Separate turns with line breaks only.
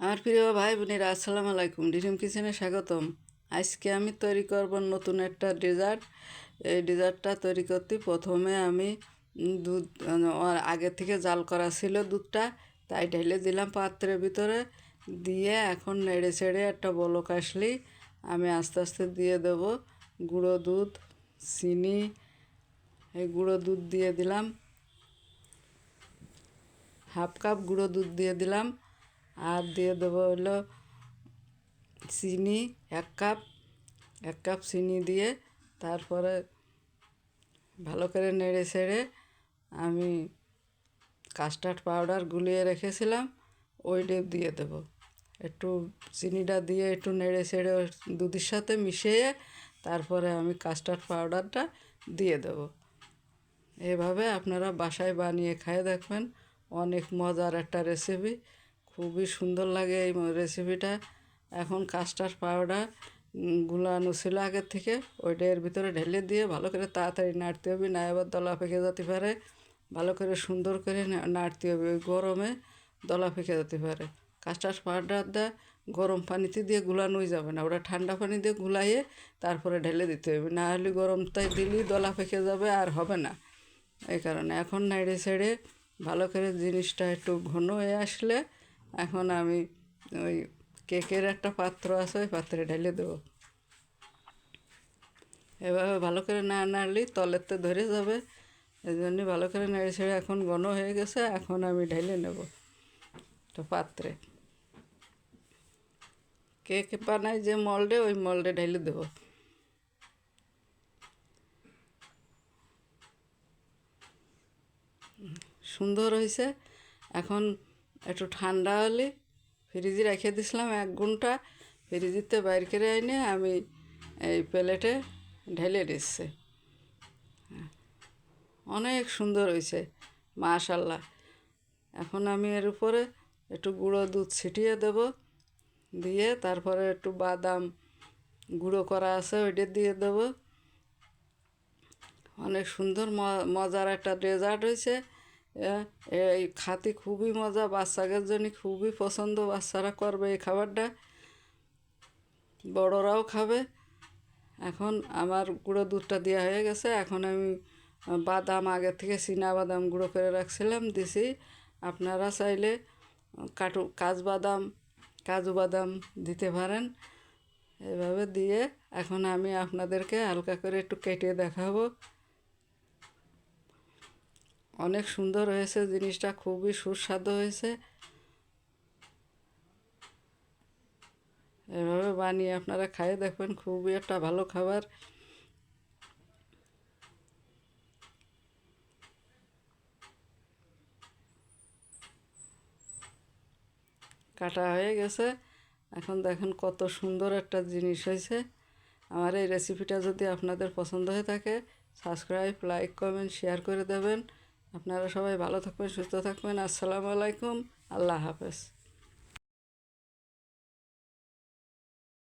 আমার প্রিয় ভাই বোনেরা আসসালামু আলাইকুম। ডিরিম কিচেনে স্বাগতম। আজকে আমি তৈরি করব নতুন একটা ডেজার্ট। এই ডেজার্টটা তৈরি করতে প্রথমে আমি দুধ আগে থেকে জাল করা ছিল দুধটা, তাই ঢেলে দিলাম পাত্রের ভিতরে। দিয়ে এখন নেড়ে ছেড়ে একটা বলক আসলেই আমি আস্তে আস্তে দিয়ে দেব গুঁড়ো দুধ, চিনি। এই গুঁড়ো দুধ দিয়ে দিলাম, হাফ কাপ গুঁড়ো দুধ দিয়ে দিলাম। আর দিয়ে দেবো হলো চিনি এক কাপ চিনি দিয়ে তারপরে ভালো করে নেড়ে ছেড়ে আমি কাস্টার্ড পাউডার গুলিয়ে রেখেছিলাম ওইটা দিয়ে দেব। একটু চিনিটা দিয়ে একটু নেড়ে ছেড়ে দুধের সাথে মিশিয়ে তারপরে আমি কাস্টার্ড পাউডারটা দিয়ে দেব। এভাবে আপনারা বাসায় বানিয়ে খেয়ে দেখবেন, অনেক মজার একটা রেসিপি, খুবই সুন্দর লাগে এই রেসিপিটা। এখন কাস্টার্ড পাউডার গুলানো ছিল আগের থেকে, ওইটা এর ভিতরে ঢেলে দিয়ে ভালো করে তাড়াতাড়ি নাড়তে হবে, না এবার দলা পেকে যেতে পারে। ভালো করে সুন্দর করে নাড়তে হবে, ওই গরমে দলা পেকে যেতে পারে। কাস্টার্ড পাউডারটা গরম পানিতে দিয়ে গুলানোই যাবে না, ওটা ঠান্ডা পানি দিয়ে গুলাইয়ে তারপরে ঢেলে দিতে হবে, না হলে গরমটাই দিলেই দলা পেকে যাবে আর হবে না। এই কারণে এখন নেড়ে ছেড়ে ভালো করে জিনিসটা একটু ঘন হয়ে আসলে এখন আমি ওই কেকের একটা পাত্র আছে, ওই পাত্রে ঢেলে দেবো। এভাবে ভালো করে না নাড়লেই তলেতে ধরে যাবে, এই জন্যই ভালো করে নেড়ে ছেড়ে এখন ঘন হয়ে গেছে। এখন আমি ঢেলে নেব তো পাত্রে। কেক বানাই যে মল্ডে, ওই মল্ডে ঢেলে দেবো। সুন্দর হয়েছে। এখন একটু ঠান্ডা হলে ফ্রিজে রেখে দিয়েছিলাম 1 ঘন্টা, ফ্রিজিতে বাইর করে এনে আমি এই প্লেটে ঢেলে দিচ্ছি। অনেক সুন্দর হয়েছে মাশাআল্লাহ। এখন আমি এর উপরে একটু গুঁড়ো দুধ ছিটিয়ে দেব, দিয়ে তারপরে একটু বাদাম গুঁড়ো করা আছে ওইটা দিয়ে দেব। অনেক সুন্দর মজার একটা ডেজার্ট হয়েছে। এই খাতে খুবই মজা, বাচ্চাদের জন্য খুবই পছন্দ, বাচ্চারা করবে এই খাবারটা, বড়রাও খাবে। এখন আমার গুঁড়ো দুধটা দেওয়া হয়ে গেছে, এখন আমি বাদাম আগে থেকে বাদাম গুঁড়ো করে রাখছিলাম দিছি। আপনারা চাইলে কাজু বাদাম দিতে পারেন। এভাবে দিয়ে এখন আমি আপনাদেরকে হালকা করে একটু কেটে দেখাবো। অনেক সুন্দর হয়েছে জিনিসটা, খুবই সুস্বাদু হয়েছে। এভাবে বানিয়ে আপনারা খাইয়ে দেখবেন, খুবই একটা ভালো খাবার। কাটা হয়ে গেছে, এখন দেখেন কত সুন্দর একটা জিনিস হয়েছে। আমার এই রেসিপিটা যদি আপনাদের পছন্দ হয়ে থাকে, সাবস্ক্রাইব, লাইক, কমেন্ট, শেয়ার করে দেবেন। আপনারা সবাই ভালো থাকবেন, সুস্থ থাকবেন। আসসালামু আলাইকুম, আল্লাহ হাফেজ।